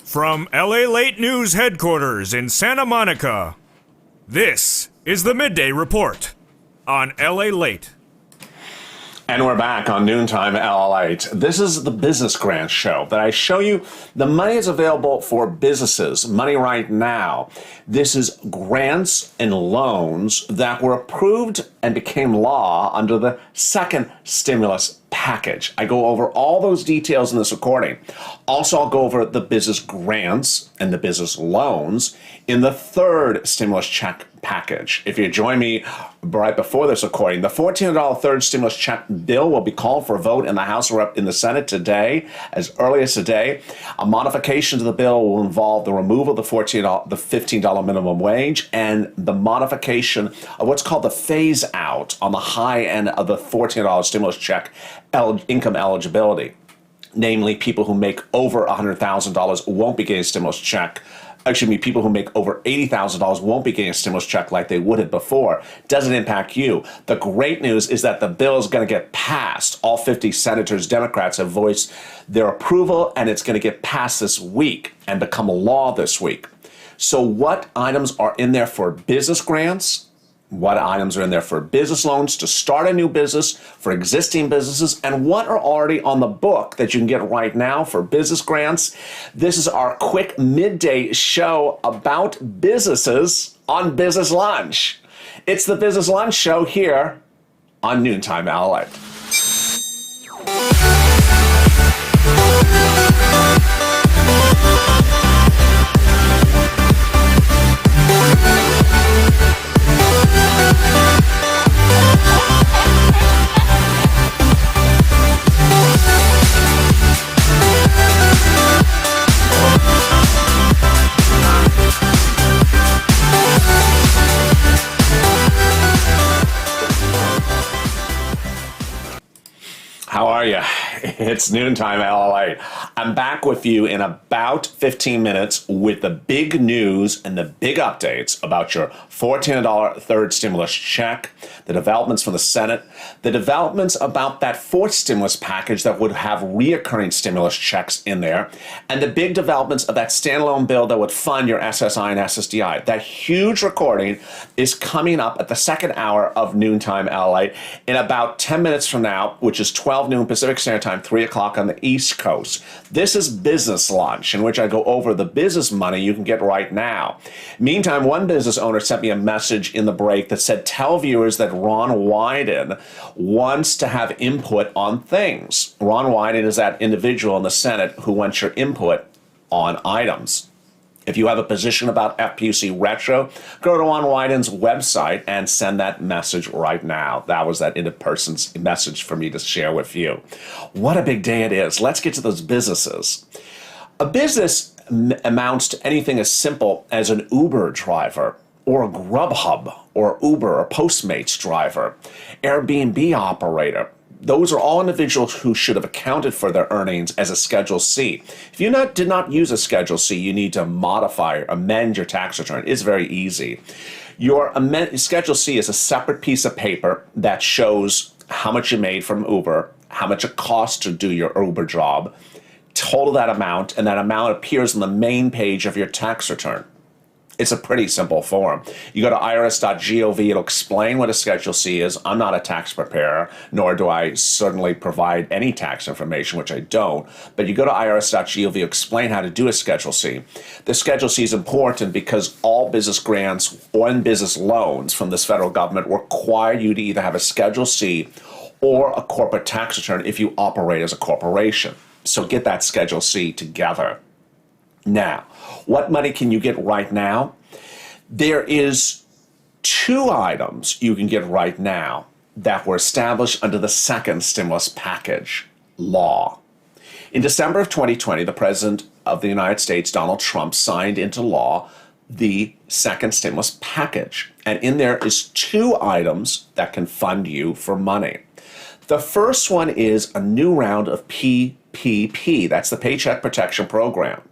From Lalate News headquarters in Santa Monica, this is the Midday Report on Lalate. And we're back on Noontime Lalate. This is the Business Grants Show that I show you the money is available for businesses, money right now. This is grants and loans that were approved and became law under the second stimulus package. I go over all those details in this recording. Also, I'll go over the business grants and the business loans in the third stimulus check package. If you join me right before this recording, the $1,400 third stimulus check bill will be called for a vote in the House or in the Senate today, as early as today. A modification to the bill will involve the removal of the $15 minimum wage and the modification of what's called the phase out on the high end of the $1,400 stimulus check income eligibility. Namely, people who make over $100,000 won't be getting a stimulus check. Actually, people who make over $80,000 won't be getting a stimulus check like they would have before. Doesn't impact you. The great news is that the bill is going to get passed. All 50 senators, Democrats, have voiced their approval, and it's going to get passed this week and become a law this week. So what items are in there for business grants? What items are in there for business loans to start a new business, for existing businesses, and what are already on the book that you can get right now for business grants? This is our quick midday show about businesses on Business Lunch. It's the Business Lunch Show here on Noontime Lalate. How are you? It's Noontime LA. I'm back with you in about 15 minutes with the big news and the big updates about your $1,400 third stimulus check, the developments from the Senate, the developments about that fourth stimulus package that would have reoccurring stimulus checks in there, and the big developments of that standalone bill that would fund your SSI and SSDI. That huge recording is coming up at the second hour of Noontime LA in about 10 minutes from now, which is 12 noon Pacific Standard Time, 3 o'clock on the East Coast. This is Business Lunch, in which I go over the business money you can get right now. Meantime, one business owner sent me a message in the break that said, tell viewers that Ron Wyden wants to have input on things. Ron Wyden is that individual in the Senate who wants your input on items. If you have a position about FPUC Retro, go to Ron Wyden's website and send that message right now. That was that in-person's message for me to share with you. What a big day it is. Let's get to those businesses. A business amounts to anything as simple as an Uber driver, or a Grubhub, or Uber, or Postmates driver, Airbnb operator. Those are all individuals who should have accounted for their earnings as a Schedule C. If you did not use a Schedule C, you need to modify or amend your tax return. It's very easy. Your Schedule C is a separate piece of paper that shows how much you made from Uber, how much it costs to do your Uber job, total that amount, and that amount appears on the main page of your tax return. It's a pretty simple form. You go to irs.gov, it'll explain what a Schedule C is. I'm not a tax preparer, nor do I certainly provide any tax information, which I don't. But you go to irs.gov, explain how to do a Schedule C. The Schedule C is important because all business grants and business loans from this federal government require you to either have a Schedule C or a corporate tax return if you operate as a corporation. So get that Schedule C together. Now, what money can you get right now? There is two items you can get right now that were established under the second stimulus package law. In December of 2020, the President of the United States, Donald Trump, signed into law the second stimulus package. And in there is two items that can fund you for money. The first one is a new round of PPP. That's the Paycheck Protection Program.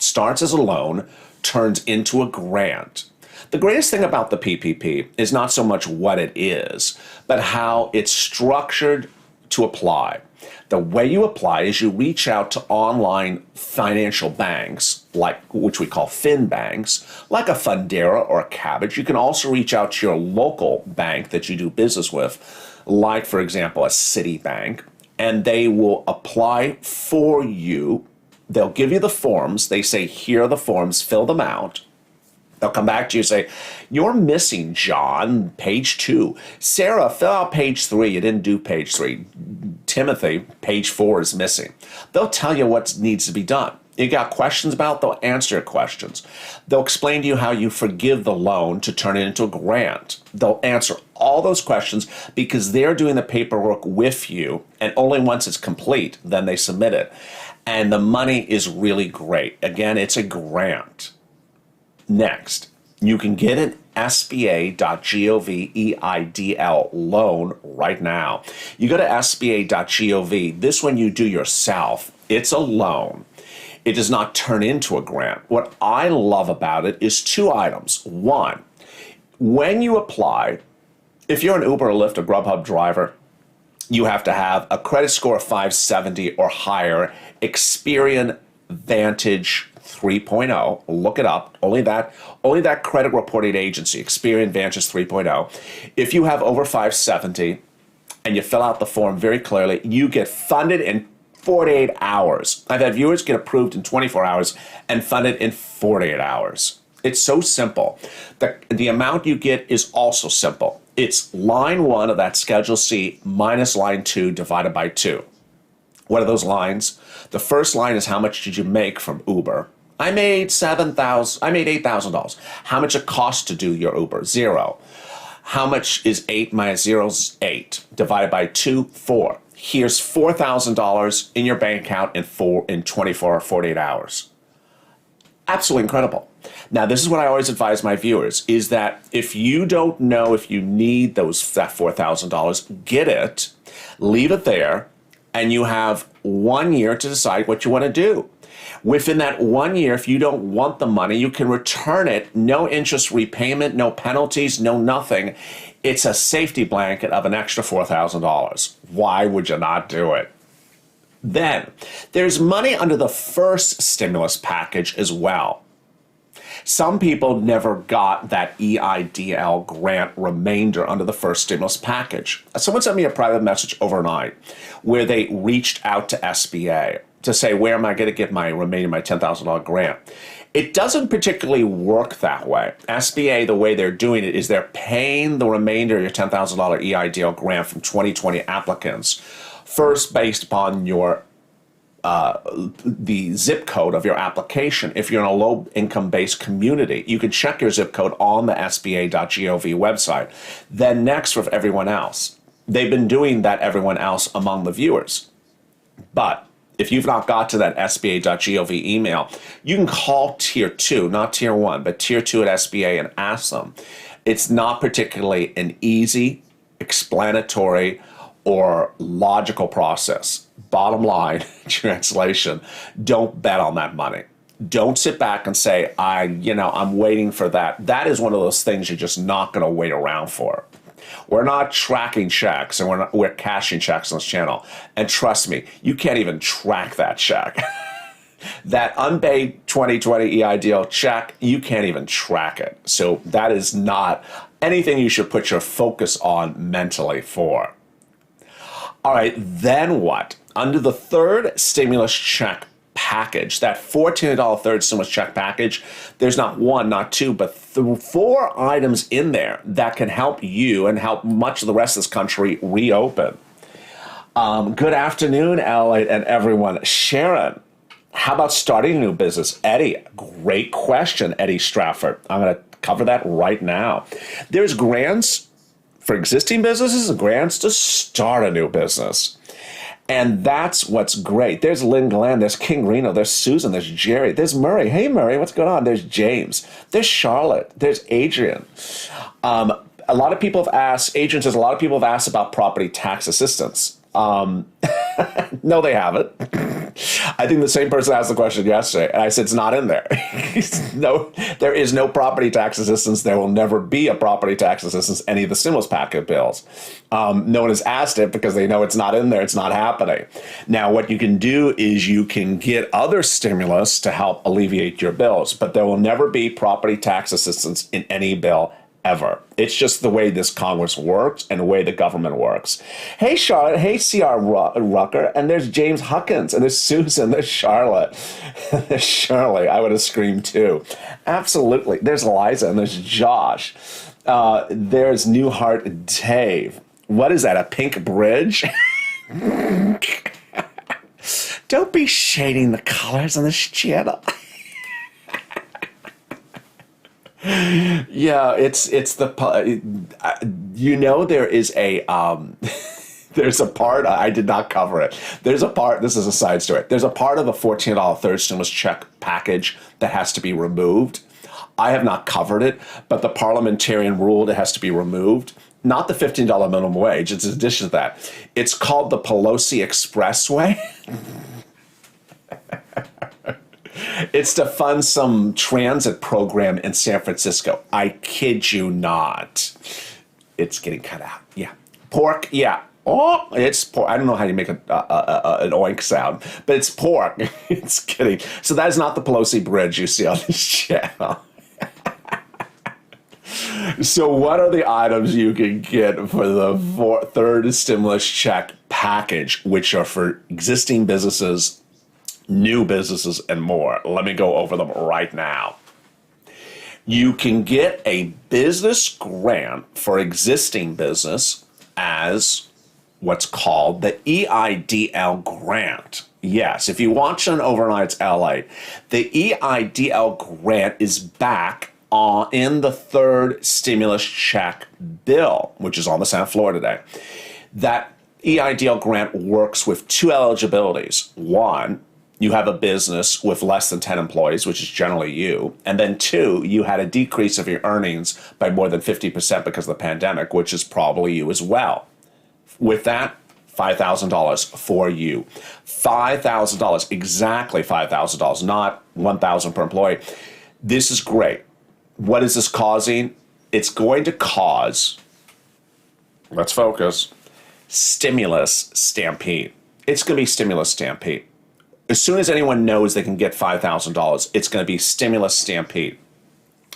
Starts as a loan, turns into a grant. The greatest thing about the PPP is not so much what it is, but how it's structured to apply. The way you apply is you reach out to online financial banks, which we call fin banks, like a Fundera or a Cabbage. You can also reach out to your local bank that you do business with, like, for example, a Citibank, and they will apply for you. They'll give you the forms. They say, here are the forms, fill them out. They'll come back to you and say, you're missing, John, page 2. Sarah, fill out page 3. You didn't do page 3. Timothy, page 4 is missing. They'll tell you what needs to be done. You got questions about it, they'll answer your questions. They'll explain to you how you forgive the loan to turn it into a grant. They'll answer all those questions because they're doing the paperwork with you, and only once it's complete, then they submit it. And the money is really great. Again, it's a grant. Next, you can get an SBA.gov EIDL loan right now. You go to SBA.gov. This one you do yourself. It's a loan. It does not turn into a grant. What I love about it is 2 items. One, when you apply, if you're an Uber or Lyft or Grubhub driver, you have to have a credit score of 570 or higher, Experian Vantage 3.0. Look it up. Only that credit reporting agency, Experian Vantage 3.0. If you have over 570 and you fill out the form very clearly, you get funded in 48 hours. I've had viewers get approved in 24 hours and funded in 48 hours. It's so simple. The amount you get is also simple. It's line 1 of that Schedule C minus line 2 divided by 2. What are those lines? The first line is how much did you make from Uber? I made $8,000. How much it cost to do your Uber? 0. How much is 8 minus 0 is 8. Divided by 2, 4. Here's $4,000 in your bank account in 24 or 48 hours. Absolutely incredible. Now, this is what I always advise my viewers, is that if you don't know if you need that $4,000, get it, leave it there, and you have 1 year to decide what you want to do. Within that 1 year, if you don't want the money, you can return it. No interest repayment, no penalties, no nothing. It's a safety blanket of an extra $4,000. Why would you not do it? Then, there's money under the first stimulus package as well. Some people never got that EIDL grant remainder under the first stimulus package. Someone sent me a private message overnight where they reached out to SBA to say, where am I going to get my remaining, my $10,000 grant? It doesn't particularly work that way. SBA, the way they're doing it is they're paying the remainder of your $10,000 EIDL grant from 2020 applicants, first based upon your the zip code of your application. If you're in a low-income based community, you can check your zip code on the SBA.gov website. Then next with everyone else. They've been doing that everyone else among the viewers. But if you've not got to that SBA.gov email, you can call Tier 2, not Tier 1, but Tier 2 at SBA and ask them. It's not particularly an easy, explanatory, or logical process. Bottom line, translation, don't bet on that money. Don't sit back and say, I'm waiting for that. That is one of those things you're just not going to wait around for. We're not tracking checks, and we're cashing checks on this channel. And trust me, you can't even track that check. That unpaid 2020 EIDL check, you can't even track it. So that is not anything you should put your focus on mentally for. All right, then what? Under the third stimulus check package, that $1,400 third stimulus check package, there's not 1, not 2, but 4 items in there that can help you and help much of the rest of this country reopen. Good afternoon, Lalate and everyone. Sharon, how about starting a new business? Eddie, great question, Eddie Strafford. I'm going to cover that right now. There's grants for existing businesses and grants to start a new business. And that's what's great. There's Lynn Glenn, there's King Reno, there's Susan, there's Jerry, there's Murray. Hey, Murray, what's going on? There's James, there's Charlotte, there's Adrian. A lot of people have asked, Adrian says, a lot of people have asked about property tax assistance. No, they haven't. I think the same person asked the question yesterday, and I said it's not in there. No, there is no property tax assistance. There will never be a property tax assistance, any of the stimulus packet bills. No one has asked it because they know it's not in there. It's not happening. Now, what you can do is you can get other stimulus to help alleviate your bills, but there will never be property tax assistance in any bill ever. It's just the way this Congress works and the way the government works. Hey, Charlotte. Hey, C.R. Rucker. And there's James Huckins. And there's Susan. There's Charlotte. There's Shirley. I would have screamed too. Absolutely. There's Liza. And there's Josh. There's Newhart Dave. What is that? A pink bridge? Don't be shading the colors on this channel. Yeah, it's the, you know, there is a, there's a part, I did not cover it. There's a part, this is a side story. There's a part of the $14 third stimulus check package that has to be removed. I have not covered it, but the parliamentarian ruled it has to be removed. Not the $15 minimum wage, it's in addition to that. It's called the Pelosi Expressway. It's to fund some transit program in San Francisco. I kid you not. It's getting cut out. Yeah. Pork. Yeah. Oh, it's pork. I don't know how you make an oink sound, but it's pork. It's kidding. So that is not the Pelosi Bridge you see on this channel. So what are the items you can get for the third stimulus check package, which are for existing businesses, new businesses, and more? Let me go over them right now. You can get a business grant for existing business as what's called the EIDL grant. Yes, if you watch on Overnights LA, the EIDL grant is back in the third stimulus check bill, which is on the Senate floor today. That EIDL grant works with two eligibilities. One, you have a business with less than 10 employees, which is generally you. And then two, you had a decrease of your earnings by more than 50% because of the pandemic, which is probably you as well. With that, $5,000 for you. $5,000, exactly $5,000, not $1,000 per employee. This is great. What is this causing? It's going to cause, let's focus, stimulus stampede. It's going to be stimulus stampede. As soon as anyone knows they can get $5,000, it's going to be stimulus stampede.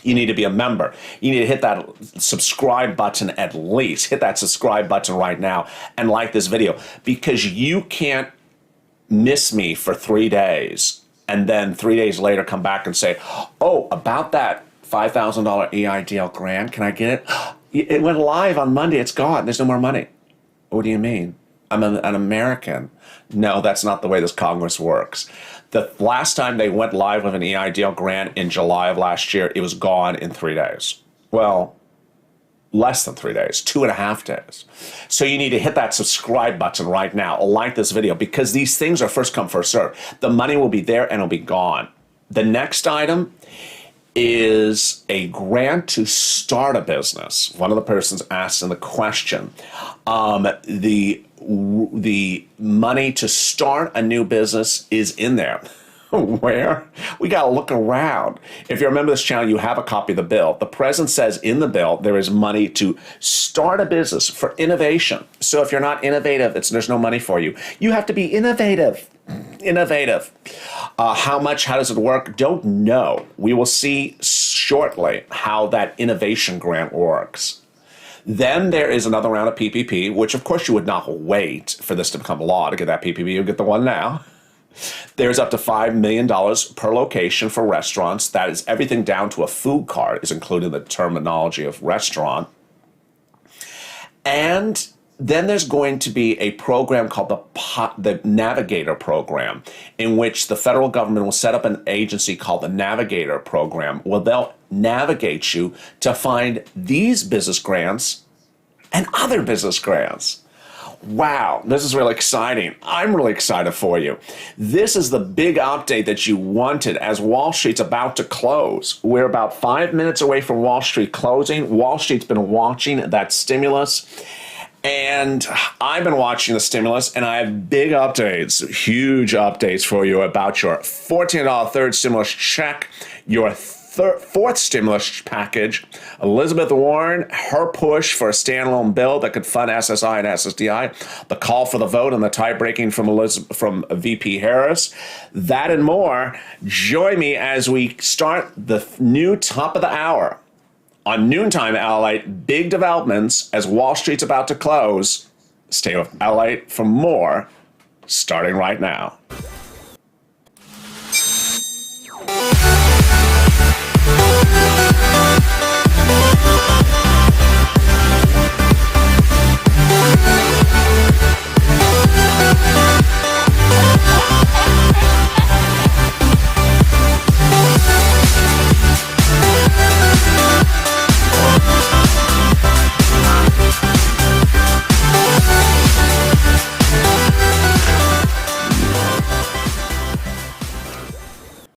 You need to be a member. You need to hit that subscribe button at least. Hit that subscribe button right now and like this video, because you can't miss me for 3 days and then 3 days later come back and say, oh, about that $5,000 EIDL grant, can I get it? It went live on Monday. It's gone. There's no more money. What do you mean? I'm an American. No, that's not the way this Congress works. The last time they went live with an EIDL grant in July of last year, it was gone in 3 days. Well, less than 3 days, 2.5 days. So you need to hit that subscribe button right now. Like this video, because these things are first come, first serve. The money will be there and it'll be gone. The next item is a grant to start a business. One of the persons asked in the question, the money to start a new business is in there. Where? We got to look around. If you remember this channel, you have a copy of the bill. The president says in the bill there is money to start a business for innovation. So if you're not innovative, there's no money for you. You have to be innovative. Innovative. How much? How does it work? Don't know. We will see shortly how that innovation grant works. Then there is another round of PPP, which of course you would not wait for this to become law to get that PPP. You'll get the one now. There's up to $5 million per location for restaurants. That is everything down to a food cart is included in the terminology of restaurant. And then there's going to be a program called the Navigator Program, in which the federal government will set up an agency called the Navigator Program, where they'll navigate you to find these business grants and other business grants. Wow, this is really exciting. I'm really excited for you. This is the big update that you wanted as Wall Street's about to close. We're about 5 minutes away from Wall Street closing. Wall Street's been watching that stimulus. And I've been watching the stimulus, and I have big updates, huge updates for you about your $14 third stimulus check, your fourth stimulus package, Elizabeth Warren, her push for a standalone bill that could fund SSI and SSDI, the call for the vote and the tie-breaking from VP Harris, that and more. Join me as we start the new top of the hour on Noontime Lalate. Big developments as Wall Street's about to close. Stay with Lalate for more, starting right now.